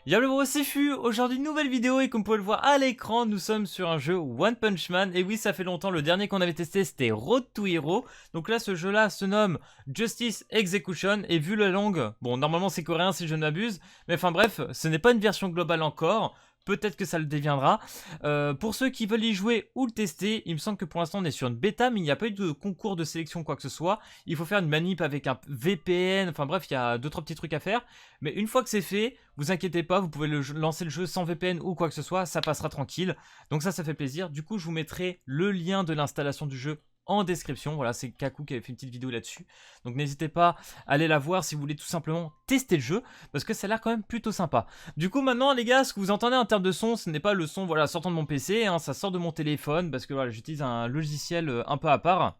Y'a le bro, c'est Fu. Aujourd'hui, nouvelle vidéo et comme vous pouvez le voir à l'écran, nous sommes sur un jeu One Punch Man. Et oui, ça fait longtemps, le dernier qu'on avait testé c'était Road to Hero. Donc là, ce jeu là se nomme Justice Execution. Et vu la langue, bon, normalement c'est coréen si je ne m'abuse. Mais enfin bref, ce n'est pas une version globale encore. Peut-être que ça le deviendra. Pour ceux qui veulent y jouer ou le tester, il me semble que pour l'instant on est sur une bêta, mais il n'y a pas eu de concours de sélection quoi que ce soit. Il faut faire une manip avec un VPN, enfin bref, il y a 2-3 petits trucs à faire. Mais une fois que c'est fait, vous inquiétez pas, vous pouvez lancer le jeu sans VPN ou quoi que ce soit, ça passera tranquille. Donc ça fait plaisir. Du coup, je vous mettrai le lien de l'installation du jeu en description. Voilà, c'est Kaku qui avait fait une petite vidéo là-dessus. Donc n'hésitez pas à aller la voir si vous voulez tout simplement tester le jeu, parce que ça a l'air quand même plutôt sympa. Du coup maintenant les gars, ce que vous entendez en termes de son, ce n'est pas le son voilà, sortant de mon PC, hein, ça sort de mon téléphone, parce que voilà, j'utilise un logiciel un peu à part.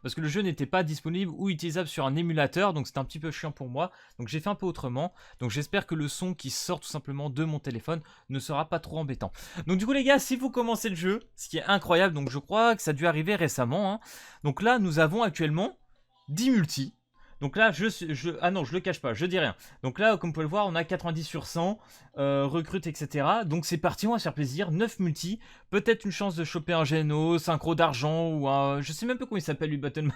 Parce que le jeu n'était pas disponible ou utilisable sur un émulateur, donc c'était un petit peu chiant pour moi. Donc j'ai fait un peu autrement. Donc j'espère que le son qui sort tout simplement de mon téléphone ne sera pas trop embêtant. Donc du coup les gars, si vous commencez le jeu, ce qui est incroyable, donc je crois que ça a dû arriver récemment, hein. Donc là nous avons actuellement 10 multi. Donc là, ah non, je le cache pas, je dis rien. Donc là, comme vous pouvez le voir, on a 90 sur 100, recrute, etc. Donc c'est parti, on va se faire plaisir. 9 multi, peut-être une chance de choper un Geno, synchro d'argent, ou un... Je sais même pas comment il s'appelle, lui, Battleman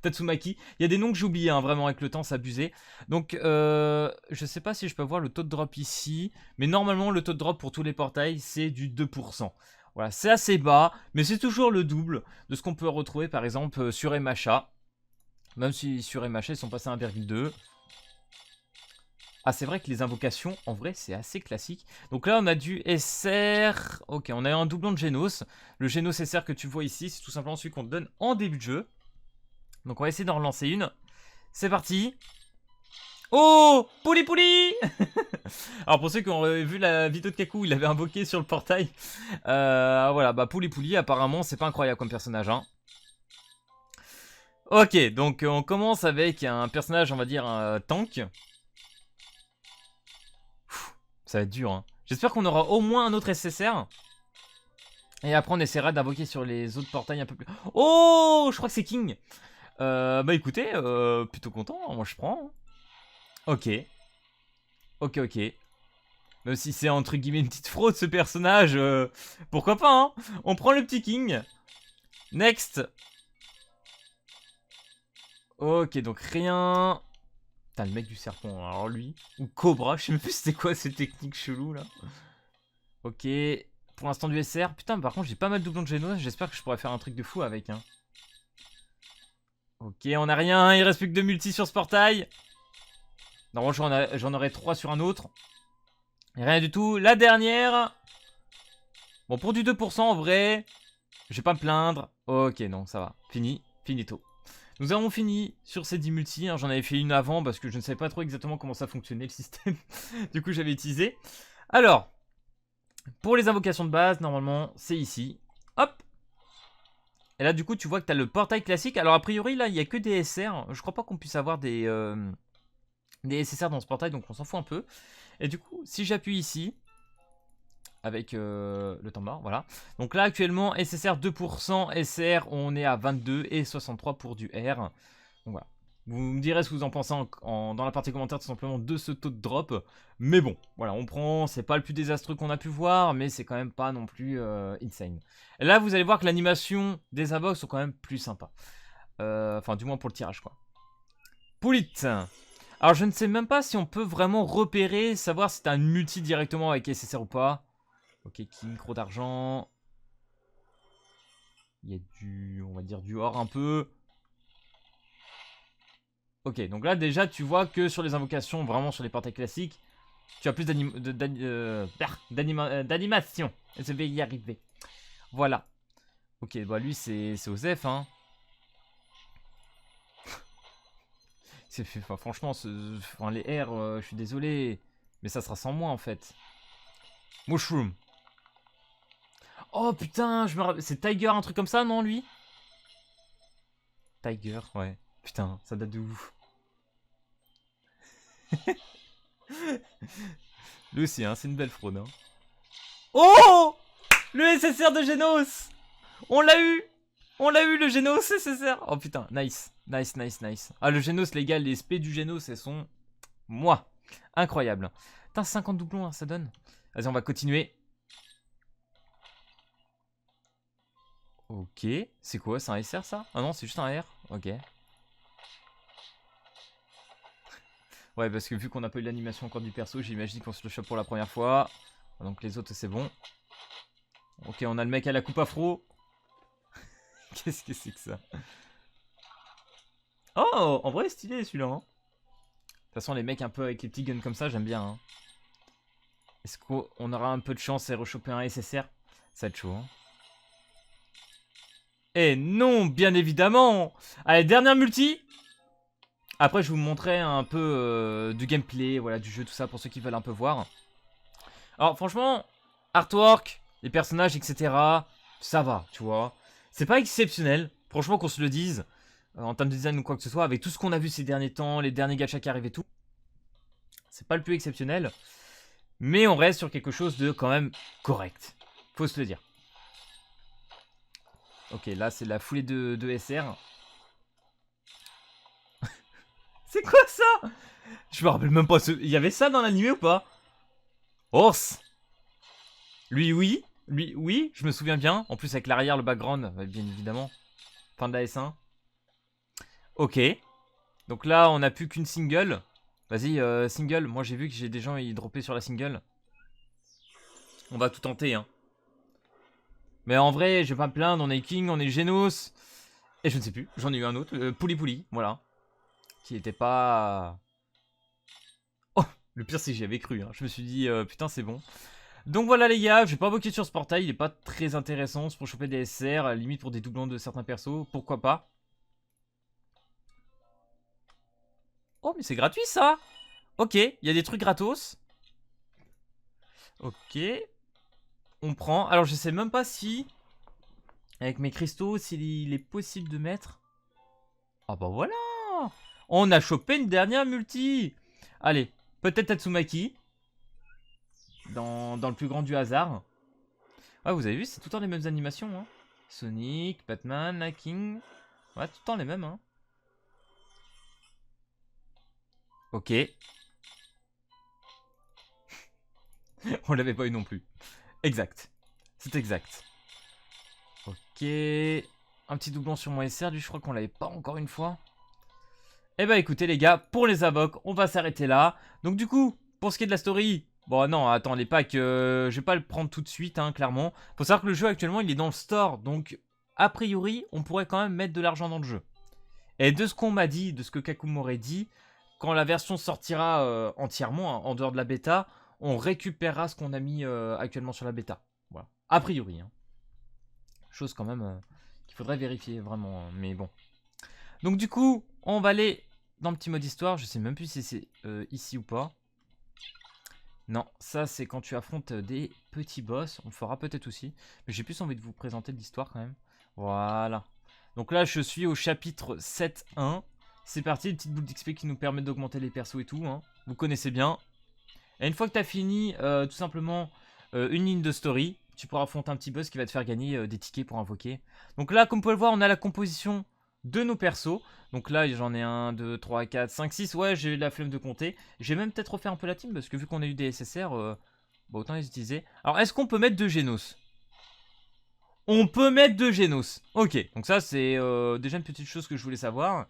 Tatsumaki. Il y a des noms que j'ai oubliés, hein, vraiment, avec le temps, c'est abusé. Donc, je sais pas si je peux avoir le taux de drop ici. Mais normalement, le taux de drop pour tous les portails, c'est du 2%. Voilà, c'est assez bas, mais c'est toujours le double de ce qu'on peut retrouver, par exemple, sur MHA. Même si sur MH ils sont passés à 1,2. Ah c'est vrai que les invocations en vrai c'est assez classique. Donc là on a du SR. Ok, on a un doublon de Genos. Le Genos SR que tu vois ici c'est tout simplement celui qu'on te donne en début de jeu. Donc on va essayer d'en relancer une. C'est parti. Oh, Pouli Pouli. Alors pour ceux qui ont vu la vidéo de Kaku, il avait invoqué sur le portail. Voilà, bah Pouli Pouli apparemment c'est pas incroyable comme personnage, hein. Ok, donc on commence avec un personnage, on va dire, un tank. Ça va être dur, hein. J'espère qu'on aura au moins un autre SSR. Et après on essaiera d'invoquer sur les autres portails un peu plus... Oh, je crois que c'est King. Bah écoutez, plutôt content, moi je prends. Ok. Ok, ok. Même si c'est entre guillemets une petite fraude ce personnage, pourquoi pas, hein. On prend le petit King. Next. Ok, donc rien. Putain, le mec du serpent, alors lui. Ou Cobra, je sais même plus c'était quoi ces techniques cheloues là. Ok, pour l'instant du SR. Putain, par contre j'ai pas mal de doublons de Genos, j'espère que je pourrais faire un truc de fou avec, hein. Ok, on a rien, il reste plus que 2 multi sur ce portail. Normalement j'en aurai 3 sur un autre. Et rien du tout, la dernière. Bon, pour du 2% en vrai, je vais pas me plaindre. Ok, non, ça va, fini, finito. Nous avons fini sur ces 10 multi, hein. J'en avais fait une avant parce que je ne savais pas trop exactement comment ça fonctionnait le système. Du coup j'avais utilisé. Alors, pour les invocations de base, normalement c'est ici. Hop. Et là du coup tu vois que tu as le portail classique. Alors a priori là il n'y a que des SR. Je crois pas qu'on puisse avoir des SSR dans ce portail, donc on s'en fout un peu. Et du coup si j'appuie ici, avec le temps mort, voilà. Donc là actuellement SSR 2%, SR on est à 22 et 63 pour du R. Donc voilà. Vous me direz ce que vous en pensez dans la partie commentaire tout simplement de ce taux de drop. Mais bon, voilà, on prend, c'est pas le plus désastreux qu'on a pu voir, mais c'est quand même pas non plus insane. Et là vous allez voir que l'animation des invoques sont quand même plus sympas. Enfin du moins pour le tirage quoi. Poulit. Alors je ne sais même pas si on peut vraiment repérer, savoir si t'as un multi directement avec SSR ou pas. Ok, King, gros d'argent. Il y a du, on va dire du or un peu. Ok, donc là déjà tu vois que sur les invocations, vraiment sur les portails classiques, tu as plus d'animation. Je vais y arriver. Voilà. Ok, bah lui c'est Osef, hein. Enfin, franchement, enfin, les R, je suis désolé, mais ça sera sans moi en fait. Mushroom. Oh putain, c'est Tiger, un truc comme ça, non lui? Tiger, ouais. Putain, ça date de ouf. Lui aussi, hein, c'est une belle fraude. Hein. Oh, le SSR de Genos. On l'a eu. On l'a eu, le Genos SSR. Oh putain, nice. Nice, nice, nice. Ah, le Genos, les gars, les SP du Genos, elles sont... Moi. Incroyable. Putain, 50 doublons, hein, ça donne. Vas-y, on va continuer. Ok. C'est quoi? C'est un SR, ça? Ah non, c'est juste un R. Ok. Ouais, parce que vu qu'on n'a pas eu l'animation encore du perso, j'imagine qu'on se le chope pour la première fois. Donc les autres, c'est bon. Ok, on a le mec à la coupe afro. Qu'est-ce que c'est que ça? Oh, en vrai, stylé celui-là. Hein. De toute façon, les mecs un peu avec les petits guns comme ça, j'aime bien. Hein. Est-ce qu'on aura un peu de chance et rechoper un SSR? Ça va être chaud. Hein. Eh non, bien évidemment. Allez, dernière multi. Après, je vous montrerai un peu du gameplay, voilà, du jeu, tout ça, pour ceux qui veulent un peu voir. Alors, franchement, artwork, les personnages, etc., ça va, tu vois. C'est pas exceptionnel, franchement, qu'on se le dise, en termes de design ou quoi que ce soit, avec tout ce qu'on a vu ces derniers temps, les derniers gachas qui arrivent et tout. C'est pas le plus exceptionnel, mais on reste sur quelque chose de quand même correct. Faut se le dire. Ok, là, c'est la foulée de SR. C'est quoi ça? Je me rappelle même pas. Il y avait ça dans l'animé ou pas? Horse. Lui, oui. Lui, oui. Je me souviens bien. En plus, avec l'arrière, le background, bien évidemment. Fin de la S1. Ok. Donc là, on n'a plus qu'une single. Vas-y, single. Moi, j'ai vu que j'ai des gens, ils droppaient sur la single. On va tout tenter, hein. Mais en vrai, je vais pas me plaindre. On est King, on est Genos. Et je ne sais plus. J'en ai eu un autre. Pouli Pouli. Voilà. Qui était pas... Oh, le pire, c'est que j'y avais cru. Hein. Je me suis dit, putain, c'est bon. Donc voilà les gars, je vais pas invoquer sur ce portail, il est pas très intéressant, c'est pour choper des SR, limite pour des doublons de certains persos, pourquoi pas. Oh mais c'est gratuit ça. Ok, il y a des trucs gratos. Ok, on prend, alors je sais même pas si, avec mes cristaux, s'il est possible de mettre. Ah bah voilà. On a chopé une dernière multi. Allez, peut-être Tatsumaki, dans le plus grand du hasard. Ouais, vous avez vu, c'est tout le temps les mêmes animations. Hein. Sonic, Batman, la King. Ouais, tout le temps les mêmes. Hein. Ok. On l'avait pas eu non plus. Exact. C'est exact. Ok. Un petit doublon sur mon SR, lui, je crois qu'on l'avait pas encore une fois. Eh bah écoutez les gars, pour les avocs, on va s'arrêter là. Donc du coup, pour ce qui est de la story, bon non, attends, les packs, je vais pas le prendre tout de suite, hein, clairement. Faut savoir que le jeu actuellement, il est dans le store, donc a priori, on pourrait quand même mettre de l'argent dans le jeu. Et de ce qu'on m'a dit, de ce que Kaku m'aurait dit, quand la version sortira entièrement, hein, en dehors de la bêta, on récupérera ce qu'on a mis actuellement sur la bêta. Voilà. A priori. Hein. Chose quand même qu'il faudrait vérifier vraiment. Hein, mais bon. Donc du coup, on va aller dans le petit mode histoire. Je sais même plus si c'est ici ou pas. Non, ça c'est quand tu affrontes des petits boss. On le fera peut-être aussi. Mais j'ai plus envie de vous présenter l'histoire quand même. Voilà. Donc là, je suis au chapitre 7.1. C'est parti, une petite boule d'XP qui nous permet d'augmenter les persos et tout. Hein. Vous connaissez bien. Et une fois que tu as fini tout simplement une ligne de story, tu pourras affronter un petit boss qui va te faire gagner des tickets pour invoquer. Donc là, comme vous pouvez le voir, on a la composition de nos persos. Donc là, j'en ai 1, 2, 3, 4, 5, 6. Ouais, j'ai eu la flemme de compter. J'ai même peut-être refaire un peu la team parce que vu qu'on a eu des SSR, bah, autant les utiliser. Alors, est-ce qu'on peut mettre 2 Genos? On peut mettre 2 Genos. Ok, donc ça, c'est déjà une petite chose que je voulais savoir.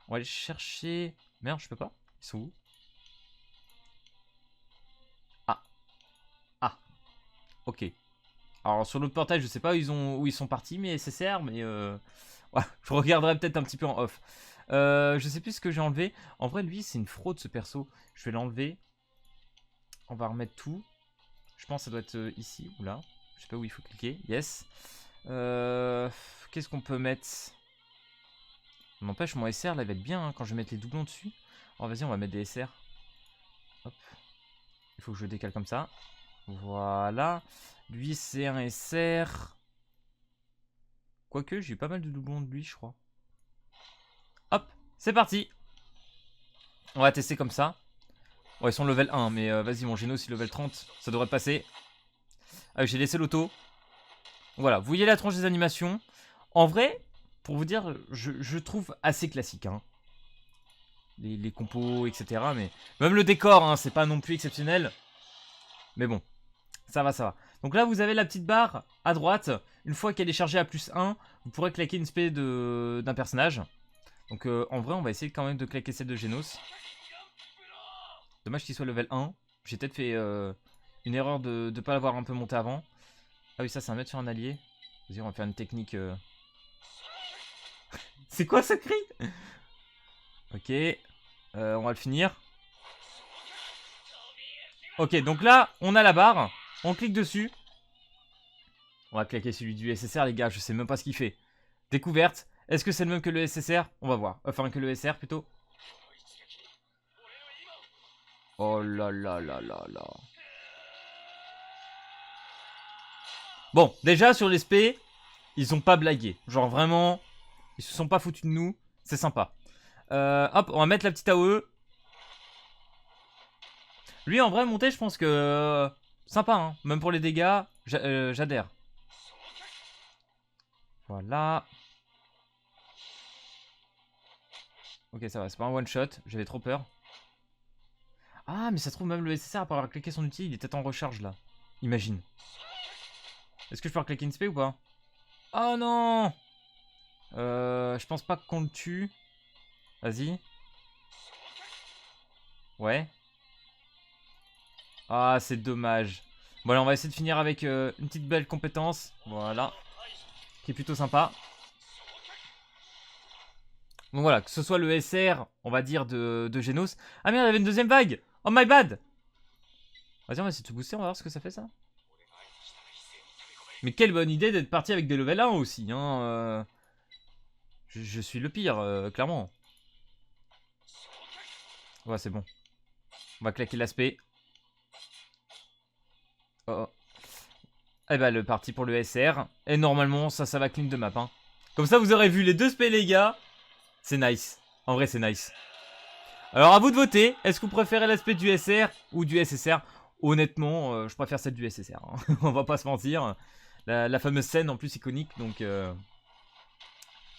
On va aller chercher... Merde, je peux pas. Ils sont où? Ah. Ah. Ok. Alors sur l'autre portail, je sais pas où ils sont partis, mais SSR, mais ouais, je regarderai peut-être un petit peu en off. Je sais plus ce que j'ai enlevé. En vrai, lui, c'est une fraude ce perso. Je vais l'enlever. On va remettre tout. Je pense que ça doit être ici ou là. Je sais pas où il faut cliquer. Yes. Qu'est-ce qu'on peut mettre? N'empêche, mon SR là, il va être bien hein, quand je vais mettre les doublons dessus. Oh, vas-y, on va mettre des SR. Hop. Il faut que je le décale comme ça. Voilà. Lui, c'est un SR. Quoique, j'ai eu pas mal de doublons de lui, je crois. Hop, c'est parti. On va tester comme ça. Ouais, ils sont level 1, mais vas-y, mon Genos, il level 30. Ça devrait passer. Ah, j'ai laissé l'auto. Voilà, vous voyez la tranche des animations. En vrai, pour vous dire, je trouve assez classique. Hein. Les compos, etc. Mais même le décor, hein, c'est pas non plus exceptionnel. Mais bon, ça va, ça va. Donc là, vous avez la petite barre à droite. Une fois qu'elle est chargée à +1, vous pourrez claquer une spé d'un personnage. Donc en vrai, on va essayer quand même de claquer celle de Genos. Dommage qu'il soit level 1. J'ai peut-être fait une erreur de ne pas l'avoir un peu monté avant. Ah oui, ça, c'est un mettre sur un allié. Vas-y, on va faire une technique... C'est quoi ce cri? Ok. On va le finir. Ok, donc là, on a la barre. On clique dessus. On va claquer celui du SSR, les gars. Je sais même pas ce qu'il fait. Découverte. Est-ce que c'est le même que le SSR? On va voir. Enfin, que le SR plutôt. Oh là là là là là. Bon, déjà sur les SP, ils ont pas blagué. Genre vraiment, ils se sont pas foutus de nous. C'est sympa. Hop, on va mettre la petite AOE. Lui, en vrai, monter, je pense que... sympa, hein. Même pour les dégâts, j'adhère. Voilà. Ok, ça va, c'est pas un one shot. J'avais trop peur. Ah, mais ça se trouve, même le SSR, après avoir claqué son outil, il est peut-être en recharge, là. Imagine. Est-ce que je peux reclaquer une spé ou pas? Oh non! Je pense pas qu'on le tue. Vas-y. Ouais. Ah, c'est dommage. Bon, allez, on va essayer de finir avec une petite belle compétence. Voilà. Qui est plutôt sympa. Donc voilà, que ce soit le SR, on va dire, de Genos. Ah merde, il y avait une deuxième vague! Oh my bad! Vas-y, on va essayer de se booster, on va voir ce que ça fait, ça. Mais quelle bonne idée d'être parti avec des level 1 aussi, hein. Je suis le pire, clairement. Ouais, c'est bon. On va claquer l'aspect. Oh, oh. Et bah, le parti pour le SR. Et normalement, ça va clean de map, hein. Comme ça, vous aurez vu les deux spés, les gars. C'est nice. En vrai, c'est nice. Alors, à vous de voter. Est-ce que vous préférez l'aspect du SR ou du SSR? Honnêtement, je préfère celle du SSR. Hein. On va pas se mentir. La fameuse scène, en plus, iconique. Donc,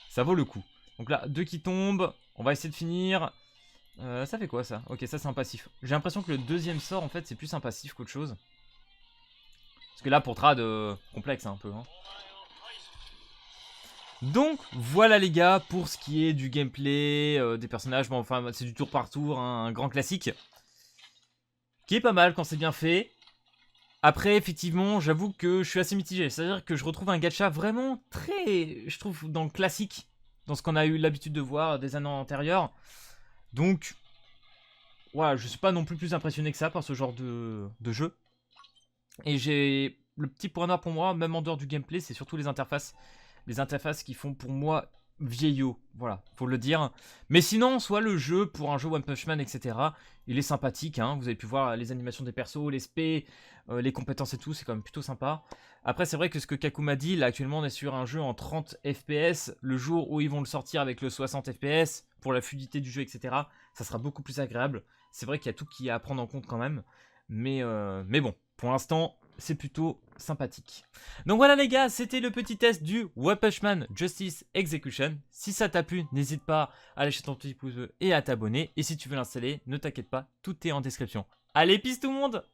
ça vaut le coup. Donc là, deux qui tombent. On va essayer de finir. Ça fait quoi, ça? Ok, ça, c'est un passif. J'ai l'impression que le deuxième sort, en fait, c'est plus un passif qu'autre chose. Parce que là, pour trad, complexe, un peu. Hein. Donc, voilà, les gars, pour ce qui est du gameplay, des personnages. Bon, enfin, c'est du tour par tour, hein, un grand classique. Qui est pas mal quand c'est bien fait. Après, effectivement, j'avoue que je suis assez mitigé. C'est-à-dire que je retrouve un gacha vraiment très, je trouve, dans le classique. Dans ce qu'on a eu l'habitude de voir des années antérieures. Donc, voilà, je suis pas non plus impressionné que ça par ce genre de jeu. Et j'ai le petit point noir pour moi, même en dehors du gameplay, c'est surtout les interfaces. Les interfaces qui font pour moi vieillot, voilà, faut le dire. Mais sinon, soit le jeu, pour un jeu One Punch Man, etc., il est sympathique, hein. Vous avez pu voir les animations des persos, les spés, les compétences et tout, c'est quand même plutôt sympa. Après, c'est vrai que ce que Kaku m'a dit, là actuellement on est sur un jeu en 30 FPS, le jour où ils vont le sortir avec le 60 FPS, pour la fluidité du jeu, etc., ça sera beaucoup plus agréable. C'est vrai qu'il y a tout qui est à prendre en compte quand même, mais bon, pour l'instant, c'est plutôt sympathique. Donc voilà les gars, c'était le petit test du One Punch Man Justice Execution. Si ça t'a plu, n'hésite pas à lâcher ton petit pouce bleu et à t'abonner. Et si tu veux l'installer, ne t'inquiète pas, tout est en description. Allez, peace tout le monde!